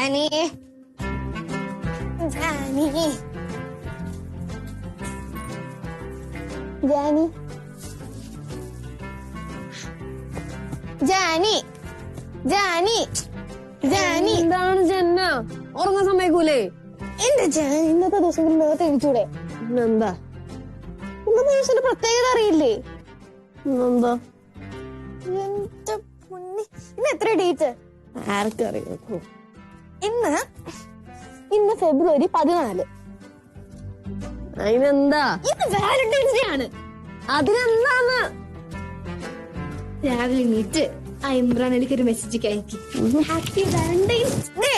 ജാനി ജാനി ജാനി ജാനി ജാനി ജാനി എന്താണ് ജന്ന ഉറങ്ങാൻ സമ്മതിക്കൂലേ? എന്റെ ജാനി ഇന്നത്തെ ദിവസം നേരത്തെ എഴുതിച്ചൂടെ? എന്താ ഇന്നത്തെ ദിവസത്തിന്റെ പ്രത്യേകത അറിയില്ലേ? എന്താ എന്റെ പൊന്നി, ഇന്ന് എത്ര ഡേറ്റ്? ആർക്കറിയാം. ഇന്ന് ഫെബ്രുവരി 14. അതിനെന്താ? ഇന്ന് വാലന്റൈൻസ് ഡേ ആണ്. അതിനെന്താന്ന്? രാവിലെ എണീറ്റ് ആ ഇമ്രാൻ അലിക്ക് ഒരു മെസ്സേജ് അയക്കി, ഹാപ്പി വാലന്റൈൻസ് ഡേ.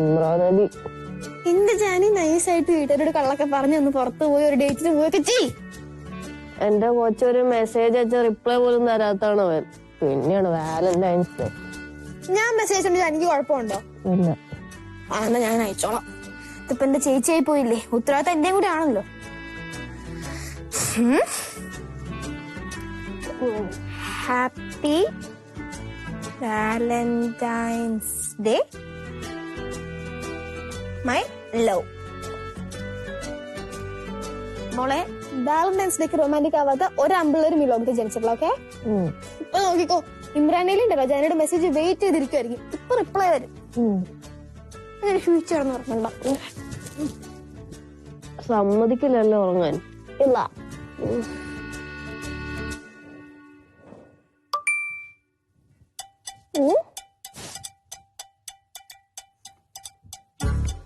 ഇമ്രാനലി എന്റെ ജാനി നൈസായിട്ട് വീട്ടുകാരോട് കള്ളൊക്കെ പറഞ്ഞു ഒന്ന് പുറത്തു പോയി ഒരു ഡേറ്റിന് പോയൊക്കെ ചെയ്. എന്റെ കൊച്ചൊരു മെസ്സേജ് അയച്ച റിപ്ലൈ പോലും തരാത്താണ് അവൻ. പിന്നെയാണ് വാലന്റൈൻസ് ഡേ. ഞാൻ മെസ്സേജ് ഉണ്ട്, എനിക്ക് കുഴപ്പമുണ്ടോ? ഇല്ല. എന്നാ ഞാൻ അയച്ചോളാം. ഇതിപ്പോ എന്റെ ചേച്ചിയായി പോയില്ലേ, ഉത്തരവാദിത്തം എന്റെയും കൂടി ആണല്ലോ. Happy Valentine's day my love. മോളെ, വാലന്റൈൻസ് ഡേക്ക് റൊമാൻറ്റിക് ആവാത്ത ഒരു അമ്പിള്ളേരും ഈ ലോകത്ത് ജനിച്ചിട്ടുള്ള. ഓക്കെ, ഇപ്പൊ നോക്കിക്കോ, ഇമ്രാനേലിന്റെ ജാനിയുടെ മെസ്സേജ് വെയിറ്റ് ചെയ്തിരിക്കുമായിരിക്കും. ഇപ്പൊ റിപ്ലൈ വരും. ഫ്യൂച്ചർ എന്ന് പറഞ്ഞിട്ടുണ്ടോ? സമ്മതിക്കില്ലല്ലോ ഉറങ്ങാൻ. ഇല്ല.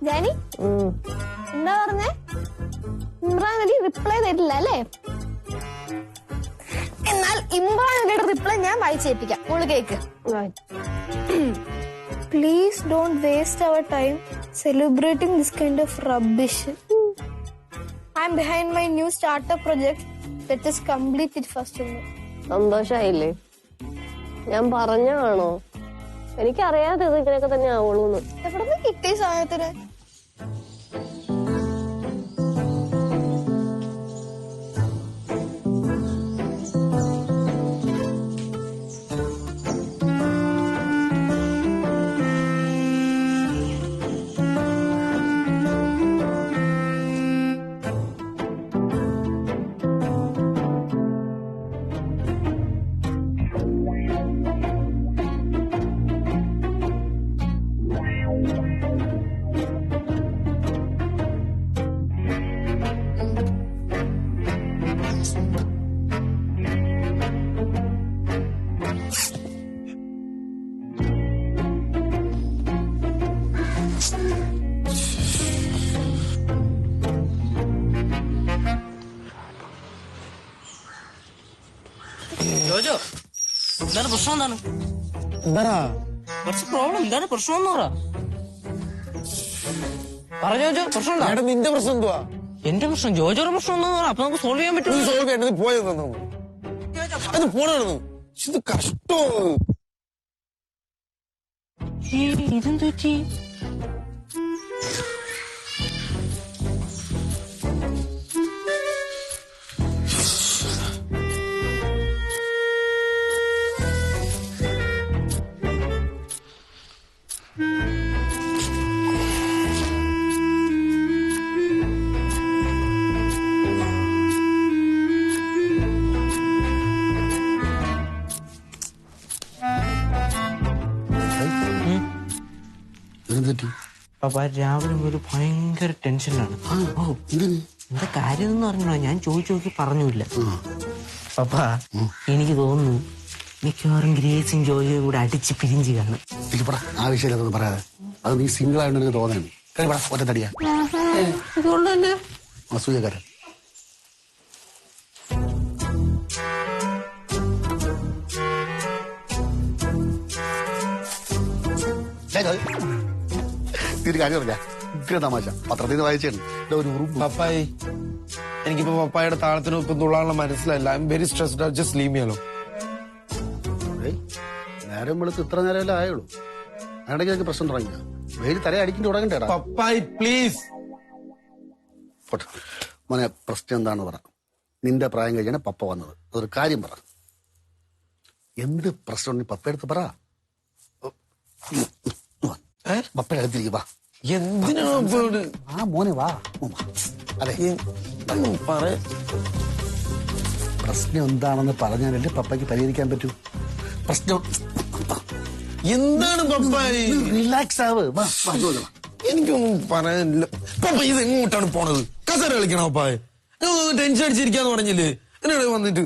ജാനി എന്താ പറഞ്ഞേ? ഇമ്രാൻ അലി റിപ്ലൈ തരില്ല അല്ലേ? എന്നാൽ ഇമ്രാൻ അലിയുടെ റിപ്ലൈ ഞാൻ വായിച്ചേൽപ്പിക്കാം. മോള് cake. Please don't waste our time celebrating this kind of rubbish. I'm behind my new startup project. Let us complete it first. സന്തോഷായില്ലേ? ഞാൻ പറഞ്ഞാണോ? എനിക്കറിയാതെ ഇത് ഇങ്ങനെയൊക്കെ തന്നെ ആവുള്ളൂന്ന്. എവിടെ കിട്ടിയ സാധനത്തിന്? ജോജോ, എന്താണ് പ്രശ്നം? എന്താണ് പ്രോബ്ലം? എന്താണ് പ്രശ്നം എന്ന് പറഞ്ഞോ ജോ. പ്രശ്നം നിന്റെ പ്രശ്നം എന്തുവാ? എന്റെ പ്രശ്നം ജോജോയുടെ പ്രശ്നം എന്ന് പറ. അപ്പൊ നമുക്ക് സോൾവ് ചെയ്യാൻ പറ്റും. സോൾവ് ചെയ്യേണ്ടത് പോയത് അത് പോണു. ഇത് കഷ്ടോ. ഇതെന്ത് പറ്റി? പപ്പ രാവിലെ ഒരു ഭയങ്കര ടെൻഷനിലാണ്. എന്താ കാര്യം എന്ന് പറഞ്ഞോ? ഞാൻ ചോദിച്ചു നോക്കി പറഞ്ഞില്ല. പപ്പ എനിക്ക് തോന്നുന്നു മിക്കവാറും ഗ്രേസും ജോയിയും കൂടെ അടിച്ച് പിരിഞ്ച് കാണും. ആവശ്യമില്ലാതൊന്നും പറയാതെ. അത് നീ സിംഗിൾ ആയിട്ട് എനിക്ക് തോന്നുന്നു. ഒറ്റത്തടിയാ ഇതുകൊണ്ടല്ലേ അസൂയക്കാരൻ. കാര്യമില്ല, ഉഗ്ര തമാശ. പത്രത്തിൽ നിന്ന് വായിച്ചാണ് ഒരു പപ്പായി. എനിക്കിപ്പോ പപ്പായുടെ താളത്തിനും ഇപ്പം തുള്ളാനുള്ള മനസ്സിലായില്ല. I am very stressed. Just leave me alone. നേരം വെളുത്ത് ഇത്ര നേരമല്ലേ ആയുള്ളൂ. അതിനിടയ്ക്ക് എനിക്ക് പ്രശ്നം തുടങ്ങിയ വെയിൽ തല അടിക്കേണ്ടി തുടങ്ങണ്ടേടാ. പപ്പായി പ്ലീസ്. മോനെ, പ്രശ്നം എന്താണെന്ന് പറ. നിന്റെ പ്രായം കഴിഞ്ഞാണ് പപ്പ വന്നത്. അതൊരു കാര്യം പറ. എന്ത് പ്രശ്നം നീ പപ്പയെടുത്ത് പറ. പപ്പയുടെ അടുത്തിരിക്കും വാ. എന്തിനാണ് പപ്പയോട്? ആ മോനെ വാ. അതെ പറ. പ്രശ്നം എന്താണെന്ന് പറഞ്ഞാലല്ലേ പപ്പയ്ക്ക് പരിഹരിക്കാൻ പറ്റൂ. പ്രശ്നം എന്താണ് പപ്പായി? റിലാക്സ് ആവ്. വാ, വാ, ഇങ്ങോട്ട് വാ. എനിക്കൊന്നും പറയാനില്ല. പപ്പ ഇത് എങ്ങോട്ടാണ് പോണത്? കസേര കളിക്കണോ പപ്പായ? ടെൻഷൻ അടിച്ചിരിക്കാന്ന് പറഞ്ഞില്ലേ? എന്നോട് വന്നിട്ട്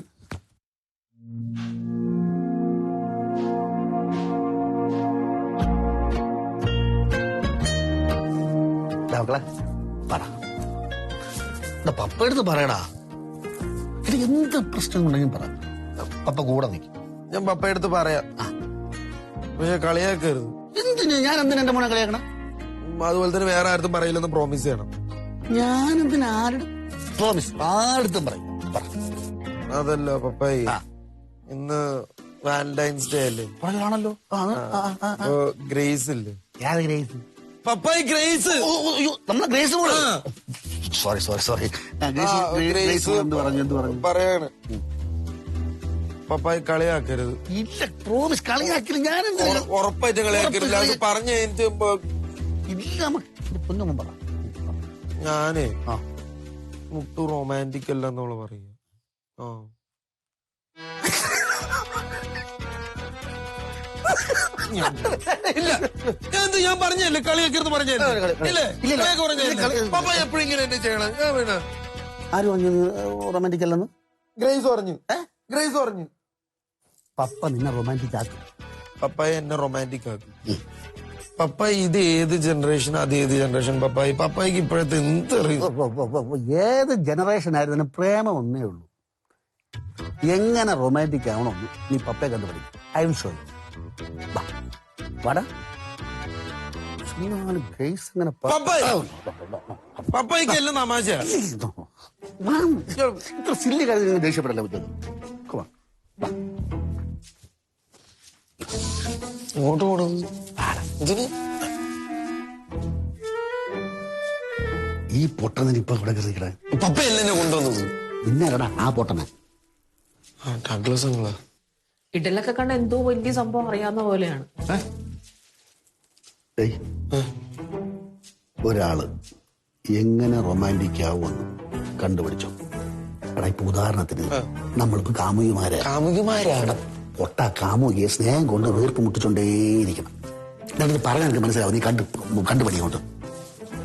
മക്കളെ പറ. പപ്പ എടുത്ത് പറയടാ. ഇത് എന്ത് പ്രശ്നം ഉണ്ടെങ്കിലും പറ. പപ്പ കൂടെ നിൽക്കും. ഞാൻ പപ്പയടുത്ത് പറയാം. പക്ഷെ കളിയാക്കരുത്. എന്തിനാ ഞാൻ എന്തിനാ എന്റെ മോനെ കളിയാക്കണം? അതുപോലെ തന്നെ വേറെ ആർക്കും പറയില്ലെന്ന് പ്രോമിസ് ചെയ്യണം. ഞാൻ എന്തിനാ ആരുടെ പ്രോമിസ് ആടുത്തും പറയും. പറ. അതല്ല പപ്പായി, ഇന്ന് വാലന്റൈൻസ് ഡേ അല്ലേ? ആണല്ലോ. ഗ്രേസ് ഇല്ലേ? ഏത് ഗ്രേസ്? പപ്പായി ഗ്രേസ്. നമ്മളെ ഗ്രേസ് കൂടെ. Sorry sorry sorry. എന്ത് പറഞ്ഞു? പറയാണ്. പപ്പായി കളിയാക്കരുത്. ഇല്ല, പ്രോമിസ് കളിയാക്കില്ല. ഞാൻ ഉറപ്പായിട്ട് കളിയാക്കരുത്. അത് പറഞ്ഞു കഴിഞ്ഞിട്ട് ഇല്ല. നമുക്ക് പൊന്നൊന്നും പറ. ഞാനേ മുട്ടു റൊമാൻറ്റിക് അല്ല എന്നോള് പറയുക. ഇല്ല, ഞാൻ പറഞ്ഞല്ലേ കളിയാക്കരുത് പറഞ്ഞല്ലേ? പപ്പ എപ്പോഴും ഇങ്ങനെ എന്നെ ചെയ്യണം. ആര് പറഞ്ഞു റൊമാൻറ്റിക് അല്ലെന്ന്? ഗ്രേസ് പറഞ്ഞു. ഗ്രേസ് പറഞ്ഞു പപ്പ നിന്നെ റൊമാൻറ്റിക് ആക്കും. പപ്പായ എന്നെ റൊമാൻറ്റിക് ആക്കും. പപ്പായി ഇത് ഏത് ജനറേഷൻ, അത് ഏത് ജനറേഷൻ? പപ്പായിക്ക് ഇപ്പോഴത്തെ എന്തറിയും? ഏത് ജനറേഷൻ ആയിരുന്നു പ്രേമം ഒന്നേ ഉള്ളൂ. എങ്ങനെ റൊമാൻറ്റിക് ആവണമെന്ന് നീ പപ്പയെ കണ്ടുപിടിക്കും. I will show you. വാടാ. പപ്പായിക്ക് എല്ലാം തമാശ. ഇത്ര സില്ലി കാര്യം ദേഷ്യപ്പെടല്ലേ പറ്റും. ഇങ്ങോട്ട് പോണത് ഇതിന് ഈ പൊട്ടനെ ഇപ്പൊ ഇവിടെ കയറിക്കട. പപ്പ എന്നെ കൊണ്ടുവന്നത് പിന്നാരടാ ആ പൊട്ടനെ? ഡഗ്ലസ് അങ്ങളാ. ഇടലൊക്കെ കണ്ട എന്തോ വലിയ സംഭവം അറിയാവുന്ന പോലെയാണ്. ഒരാള് എങ്ങനെ റൊമാൻറ്റിക് ആവുമെന്ന് കണ്ടുപിടിച്ചോ. എടാ ഇപ്പൊ ഉദാഹരണത്തിന് നമ്മളിപ്പോ കാമുകിമാരാണ്. പൊട്ട കാമുകിയെ സ്നേഹം കൊണ്ട് വീർപ്പ് മുട്ടിച്ചോണ്ടേയിരിക്കണം. എന്നിട്ട് പറയാൻ എനിക്ക് മനസ്സിലാവും. നീ കണ്ടുപിടിക്കോട്ട്.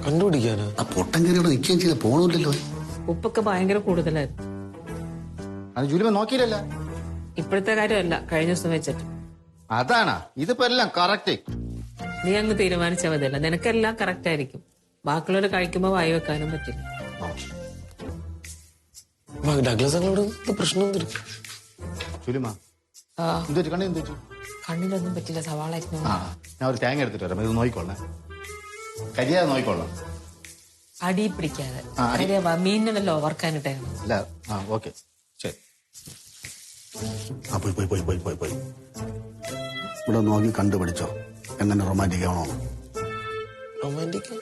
കണ്ടുപിടിക്കാനാ? ആ പൊട്ടൻ കയറിയോടെ നിൽക്കുകയും ചെയ്ത പോണില്ലല്ലോ. ഉപ്പൊക്കെ ഭയങ്കര കൂടുതലായിരുന്നു. അത് ജൂലിമ നോക്കിയില്ലല്ല. ഇപ്പോഴത്തെ കാര്യമല്ല, കഴിഞ്ഞ ദിവസം വെച്ചിട്ട്. അതാണാ ഇതിപ്പോ എല്ലാം കറക്റ്റ്. നീ അങ്ങ് തീരുമാനിച്ചാൽ മതിയല്ല. നിനക്കെല്ലാം കറക്റ്റ് ആയിരിക്കും. ബാക്കിയുള്ളവർ കഴിക്കുമ്പോ വായി വെക്കാനും പറ്റില്ല. ഡഗ്ലസ് അങ്ങളോട് പ്രശ്നം ജൂലിമ എന്തു കണ്ണു എന്തു? കണ്ണിലൊന്നും പറ്റില്ല. സവാള ഞാൻ ഒരു തേങ്ങ എടുത്തിട്ട് വരാം. ഇത് നോക്കിക്കൊള്ളേ, കരിയാതെ നോക്കിക്കൊള്ളാം. അടി പിടിക്കാതെ. മീനിനല്ലോ വറുക്കാനിട്ടായിരുന്നു. അല്ല ഓക്കെ ശരി. പോയി ഇവിടെ നോക്കി കണ്ടുപിടിച്ചോ എങ്ങനെ റൊമാൻറ്റിക് ആവണോ. Romantic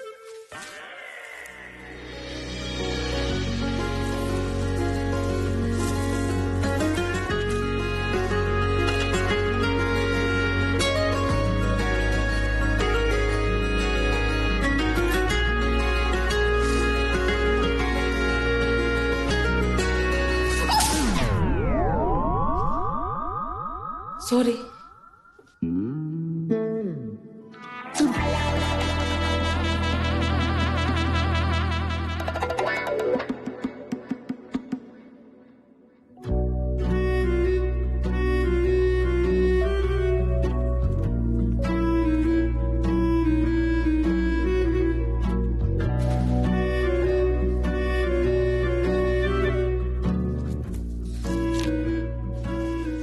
sorry.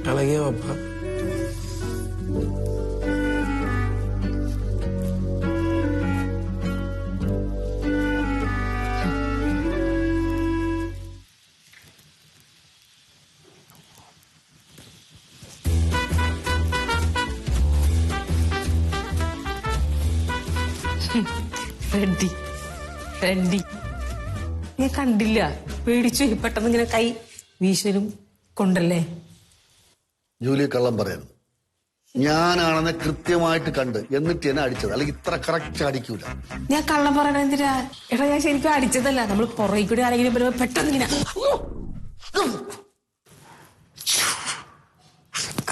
കളകിയ പപ്പ. റെഡി. നീ കണ്ടില്ല, പേടിച്ചു പെട്ടെന്ന് ഇങ്ങനെ കൈ വീശലും കൊണ്ടല്ലേ. ജൂലി കള്ളം പറയരുത്. ഞാനാണെന്ന് കൃത്യമായിട്ട് കണ്ട് എന്നിട്ട് എന്നെ അടിച്ചത്, അല്ലെങ്കിൽ ഇത്ര കറക്റ്റ് അടിക്കൂല. ഞാൻ കള്ളം പറയണ എന്തിനാ? എടാ ഞാൻ ശരിക്കും അടിച്ചതല്ല. നമ്മൾ പുറകെ കൂടി ആരെങ്കിലും വരുമ്പോ പെട്ടെന്ന് ഇങ്ങനെ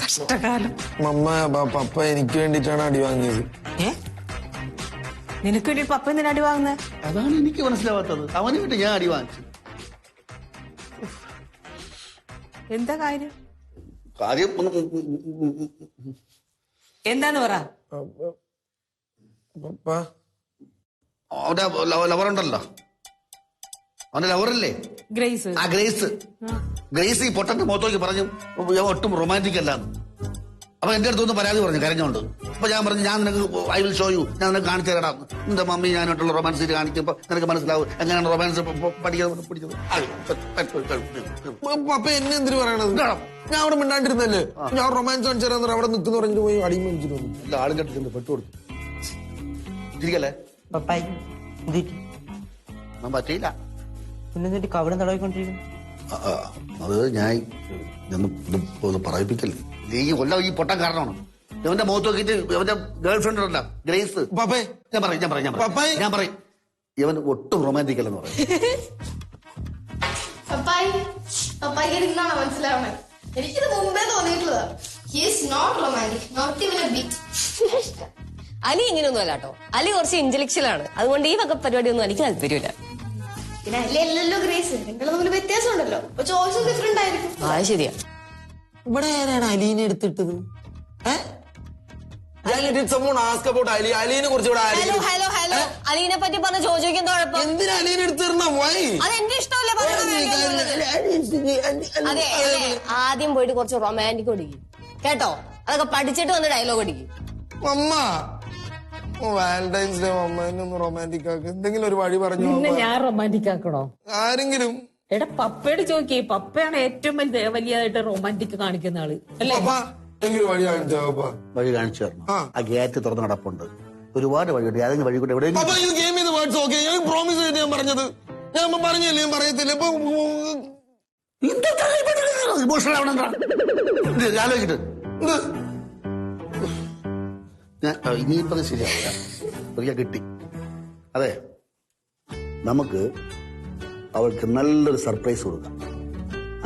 കഷ്ടകാലം. പപ്പ എനിക്ക് വേണ്ടിട്ടാണ് അടി വാങ്ങിയത്. നിനക്ക് വേണ്ടി പപ്പ എന്തിനാ അടി വാങ്ങുന്നത്? അതാണ് എനിക്ക് മനസ്സിലാവാത്തത്. അവന് വേണ്ടി ഞാൻ അടി വാങ്ങിച്ചു. എന്താ കാര്യം? കാര്യം എന്താന്ന് പറ. പപ്പ അവന്റെ ലവറുണ്ടല്ലോ, അവന്റെ ലവറല്ലേ ഗ്രേസ്. ആ ഗ്രേസ് ഈ പൊട്ടന്റെ മുഖത്തോക്ക് പറഞ്ഞു ഒട്ടും റൊമാൻറ്റിക് അല്ലാന്ന്. അപ്പൊ എന്റെ അടുത്തൊന്ന് പരാതി പറഞ്ഞു കരഞ്ഞോണ്ട്. അപ്പൊ ഞാൻ പറഞ്ഞു, ഞാൻ നിനക്ക് ഐ വിൽ ഷോ യു, ഞാൻ നിനക്ക് കാണിച്ചു തരാം. നിന്റെ മമ്മി ഞാനായിട്ടുള്ള റൊമാൻസ് സീറ്റ് കാണിക്കുമ്പോ നിനക്ക് മനസ്സിലാവും എങ്ങനെയാണ് റൊമാൻസ് പിടിച്ചത്. പപ്പ എന്നെ എന്തിനു പറയണത്? ഞാൻ അവിടെ മിണ്ടാണ്ടിരുന്നല്ലേ. ഞാൻ റൊമാൻസ് കാണിച്ചു തരാൻ അവിടെ നിൽക്കുന്ന പറഞ്ഞിട്ട് പോയി അടിയും മേടിച്ചിട്ട് വന്നു. എല്ലാ ആളും കെട്ടിട്ടുണ്ട് പെട്ടു കൊടുത്തു. തിരികല്ലേ പപ്പായി ഒന്നും പറ്റിയില്ല. പിന്നെ കവടം തടവിക്കൊണ്ടിരിക്കുന്നു. അത് ഞാൻ ഇത് പറയിപ്പിക്കല്ലേ. ഈ കൊല്ലം ഈ പൊട്ടൻ കാരണമാണ്. ഇവന്റെ മുഖത്ത് നോക്കിയിട്ട് ഇവന്റെ ഗേൾ ഫ്രണ്ട് ഉണ്ടല്ലോ ഗ്രേസ്. ഞാൻ പറയും ഇവൻ ഒട്ടും റൊമാൻറ്റിക് അല്ലെന്ന് പറയും. മനസ്സിലാവണേ, എനിക്കിത് മുമ്പേ തോന്നിയിട്ടുള്ളതാ. അലി ഇങ്ങനെയൊന്നും അല്ല കേട്ടോ. അലി കുറച്ച് ഇന്റലക്ച്വൽ ആണ്. അതുകൊണ്ട് ഈ വക പരിപാടിയൊന്നും എനിക്ക് താല്പര്യമില്ല. പിന്നെ അല്ലല്ലോ ഗ്രേസ്, രണ്ടും തമ്മിൽ വ്യത്യാസം ഉണ്ടല്ലോ. ചോയ്സും ഡിഫറെന്റ് ആയിരിക്കും. അത് ശരിയാ. ഇവിടെ ആരാണ് അലീനെ എടുത്തിട്ടത്? അലീനെ കുറിച്ച് ഹലോ അലീനെ പറ്റി പറഞ്ഞ ചോദിക്കാൻ കുഴപ്പം എന്തിനാ അലീനെ എടുത്തിരുന്ന? അതെന്റെ ഇഷ്ടമല്ലേ. അതെ ആദ്യം പോയിട്ട് കുറച്ച് റൊമാൻറ്റിക് ഒടിക്കും കേട്ടോ. അതൊക്കെ പഠിച്ചിട്ട് വന്ന് ഡയലോഗ് അടിക്കും. അമ്മ വാലന്റൈൻസ് ഡേ അമ്മ റൊമാൻറ്റിക് ആക്ക്. എന്തെങ്കിലും ഒരു വഴി പറഞ്ഞു. ഞാൻ റൊമാൻറ്റിക് ആക്കണോ? ആരെങ്കിലും എടാ പപ്പയോട് ചോദിക്കേ. പപ്പയാണ് ഏറ്റവും വലിയതായിട്ട് റൊമാൻറ്റിക് കാണിക്കുന്ന ആള് അല്ലേ? വഴി കാണിച്ചോ? വഴി കാണിച്ചു തരണം. ആ ഗേറ്റ് തുറന്ന് കിടപ്പുണ്ട്. ഒരുപാട് വഴിയുണ്ട്. ഏതെങ്കിലും വഴി കൂടെ എവിടെയെങ്കിലും പ്രോമിസ് ചെയ്ത് ഞാൻ പറഞ്ഞത്. ഞാൻ പറഞ്ഞില്ലേ, ഞാൻ പറയത്തില്ല. ആലോചിച്ചിട്ട് ഇനിയിപ്പത് ശരിയാവില്ല. ഒരിക്കൽ കിട്ടി. അതെ, നമുക്ക് അവൾക്ക് നല്ലൊരു സർപ്രൈസ് കൊടുക്കാം.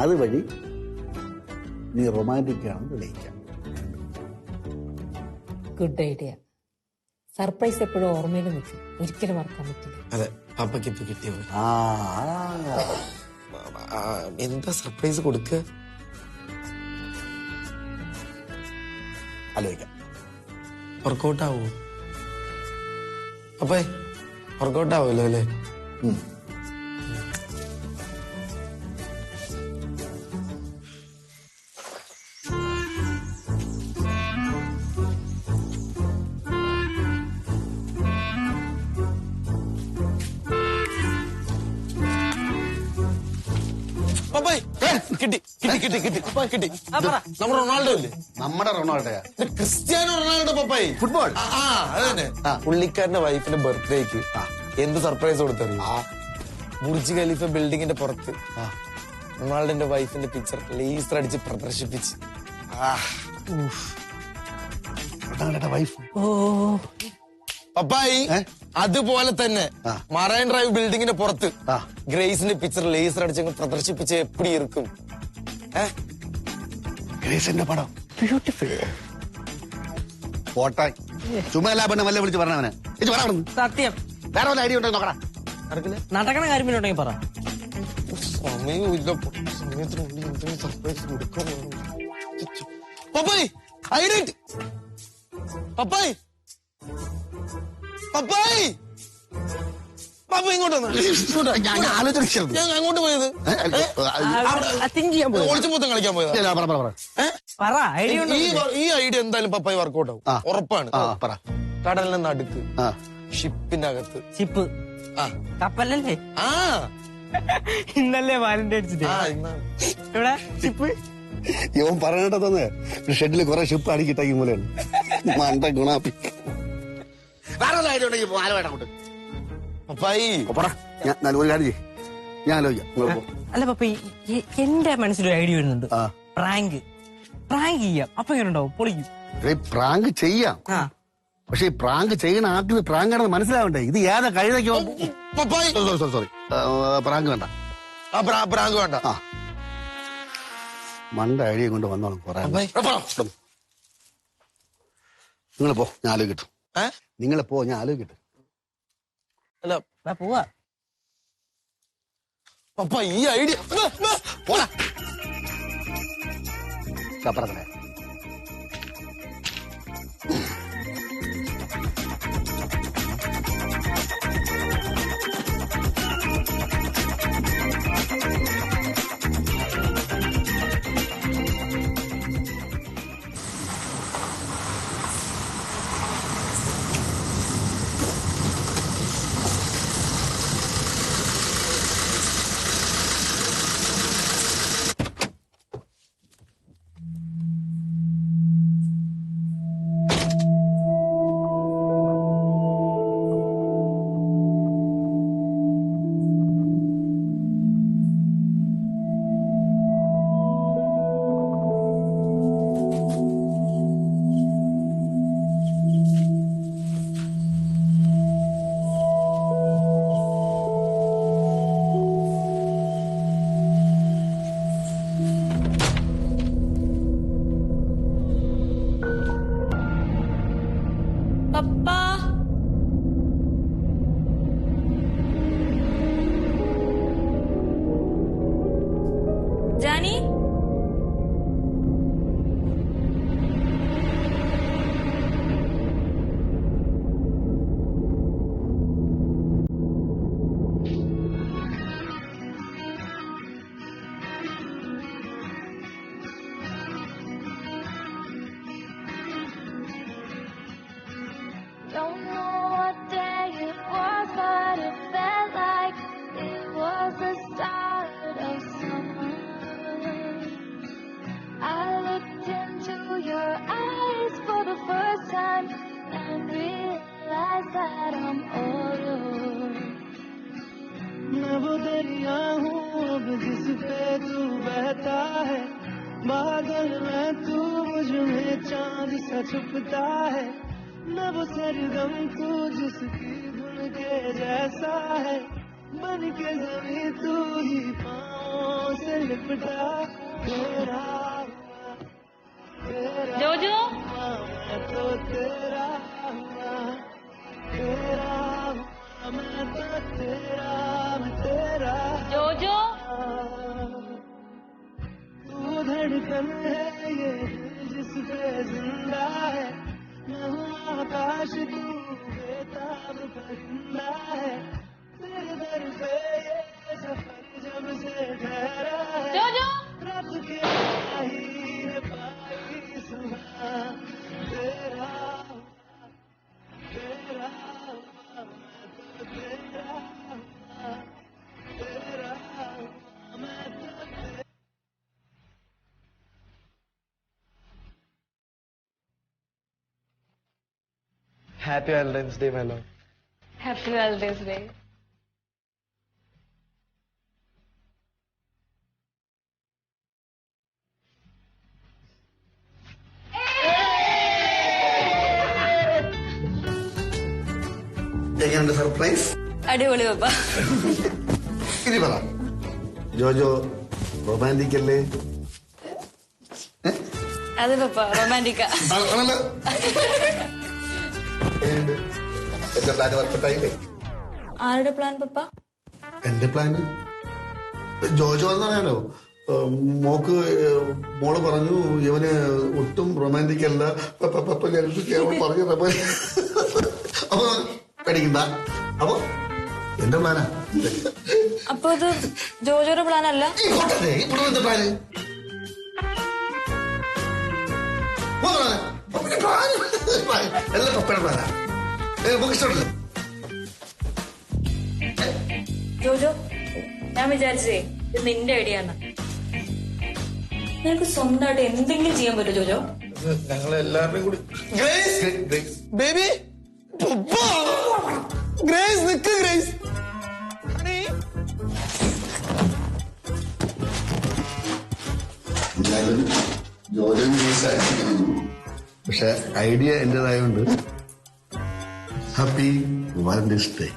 അതുവഴി നീ റൊമാൻറ്റിക് ആണെന്ന് തെളിയിക്കാം. Good idea. സർപ്രൈസ് എപ്പോഴും ഓർമ്മയിൽ നിൽക്കും, ഒരിക്കലും മറക്കാൻ പറ്റില്ല. അതെ, പപ്പയ്ക്ക് ഇപ്പൊ കിട്ടിയ എന്താ സർപ്രൈസ് കൊടുക്കുക? ആലോചിക്കാം. വർക്കൗട്ട് ആവോ? അപ്പേ വർക്കൗട്ട് ആവുമല്ലോ അല്ലേ? നമ്മുടെ റൊണാൾഡോ ഇല്ലേ? നമ്മുടെ റൊണാൾഡോയാ? ക്രിസ്ത്യാനോ റൊണാൾഡോ പപ്പായി. ഫുട്ബോൾ. അതന്നെ. പുള്ളിക്കാരന്റെ വൈഫിന്റെ ബർത്ത്ഡേക്ക് എന്ത് സർപ്രൈസ് കൊടുത്തറിയോ? ബുർജ് ഖലീഫ ബിൽഡിങ്ങിന്റെ പുറത്ത് റൊണാൾഡോന്റെ വൈഫിന്റെ പിക്ചർ ലേസർ അടിച്ച് പ്രദർശിപ്പിച്ച്. പപ്പായി അതുപോലെ തന്നെ മറൈൻ ഡ്രൈവ് ബിൽഡിങ്ങിന്റെ പുറത്ത് ഗ്രേസിന്റെ പിക്ചർ ലേസർ അടിച്ച് പ്രദർശിപ്പിച്ച് എപ്പിടി ഇരിക്കും? ഗ്രേസിന്റെ പടം ബ്യൂട്ടിഫുൾ. പോട്ടെ, ചുമ്മാ എല്ലാ പെണ്ണും വല്ല വിളിച്ച് പറഞ്ഞവനെ സത്യം. വേറെ വല്ല ഐഡിയ ഉണ്ടോ നോക്കടാ. നടക്കണ കാര്യങ്ങളുണ്ടെങ്കിൽ പറ. സമയമില്ല, സമയത്തിനുള്ളിൽ എന്തെങ്കിലും സർപ്രൈസ് കൊടുക്കാൻ. പപ്പായി ഐഡിയ. പപ്പായി പപ്പായി പപ്പ ഇങ്ങോട്ട് ഞാൻ ആലോചിച്ചത്. ഞാൻ അങ്ങോട്ട് പോയത് ഒളിച്ചുമൊത്തം കളിക്കാൻ പോയത്. ഈ ഐഡിയ എന്തായാലും പപ്പായി വർക്കൗട്ട് ആവും, ഉറപ്പാണ്. കടലിന്റെ നടുക്ക് ഷിപ്പിന്റെ അകത്ത്. ഷിപ്പ് കപ്പലല്ലേ? ഇന്നല്ലേ വാലന്റൈൻസ് ഡേ. ഇവിടെ ഷിപ്പ് ഇവൻ പറയണ്ടതന്നെ. ഷെഡില് കുറെ ഷിപ്പ് അടിക്കിട്ടേക്കും പോലെയാണ്. മണ്ട ഗുണാപ്പി. വേറെ ഐഡിയ ഉണ്ടെങ്കിൽ ആലോചിക്കോട്ട്. പപ്പായി ഞാൻ ഒരു കാര്യം ഞാൻ ആലോചിക്കാം. അല്ല പപ്പ, എന്റെ മനസ്സിലൊരു ഐഡിയ വരുന്നുണ്ട്. പ്രാങ്ക്. പ്രാങ്ക് ചെയ്യാം. അപ്പൊ എങ്ങനെ ഉണ്ടാവും? പൊളിക്കും. പ്രാങ്ക് ചെയ്യാം, ആ പക്ഷെ ഈ പ്രാങ്ക് ചെയ്യണ ആൾക്ക് പ്രാങ്ക് ആണെന്ന് മനസ്സിലാവണ്ടേ? ഇത് ഏതാ കഴുതയ്ക്കോ? സോറി, പ്രാങ്ക് വേണ്ട. പ്രാങ്ക് വേണ്ട. ആ മണ്ട ഐഡിയ കൊണ്ട് വന്നോളും കുറെ. നിങ്ങൾ പോ, ഞാൻ ആലോചിക്കട്ടു. നിങ്ങൾ പോ, ഞാൻ ആലോചിക്കട്ടെ. അല്ല പോവാ. പപ്പ ഈ ഐഡിയ പോടാ അപ്പുറത്തെ. പപ്പാ Jani Don't know what day it was, but it felt like it was the start of summer. I looked into your eyes for the first time and realized that I'm all yours. मैं वो दरिया हूँ अब जिस पे तू बहता है, बादल में तू मुझ में चांद सा छुपता है। मैं वो सरगम तू जिसकी धुन के जैसा है, बन के जमीन तू ही पाँव से लिपटा। तेरा ജോജോ मैं तो तेरा हुआ, तेरा हुआ मैं तो तेरा, मैं तेरा। ജോജോ तू धड़कन है ये जिस पे जिंदा है, मैं हूँ आकाश तू बेताब परिंदा है। तेरे दर पे ये सफर जब से ठहरा है, ജോജോ रात के आई है पाई सुबह। तेरा हुआ, तेरा हुआ मैं तो तेरा हुआ, तेरा हुआ मैं तो तेरा। Happy Valentine's day my love. Happy Valentine's day. എങ്ങനെയുണ്ട് സർപ്രൈസ്? അടിപൊളി പപ്പ. ഇനി പറ, ജോജോ റൊമാൻറ്റിക് അല്ലേ? അതെ പപ്പ, റൊമാൻറ്റിക്ക. ആണല്ലോ. എന്റെ പ്ലാൻ വർക്കൗട്ടായില്ലേ? ആരുടെ പ്ലാൻ പപ്പ? എന്റെ പ്ലാന് ജോജോ എന്നറിയാലോ. മോക്ക് മോള് പറഞ്ഞു ഇവന് ഒട്ടും റൊമാൻറ്റിക് അല്ല പറഞ്ഞു. അപ്പൊ പേടിക്കണ്ട. അപ്പൊ എന്റെ പ്ലാനാ. അപ്പൊ ഇത് ജോജോയുടെ പ്ലാൻ അല്ല? എന്റെ പ്ലാന് എല്ലാം പപ്പയുടെ പ്ലാനാ. നമുക്ക് ഇഷ്ടമല്ല. ജോജോ, ഞാൻ വിചാരിച്ചേ ഇത് നിന്റെ ഐഡിയ ആണ്. നിനക്ക് സ്വന്തമായിട്ട് എന്തെങ്കിലും ചെയ്യാൻ പറ്റുമോ ജോജോ? ഞങ്ങൾ എല്ലാവരുടെയും കൂടി. ബേബി ഗ്രേസ് നിക്ക്. ഗ്രേസ് ജോലിയും പക്ഷെ ഐഡിയ എന്റേതായോണ്ട് ഹാപ്പി വാലന്റൈൻസ് ഡേ.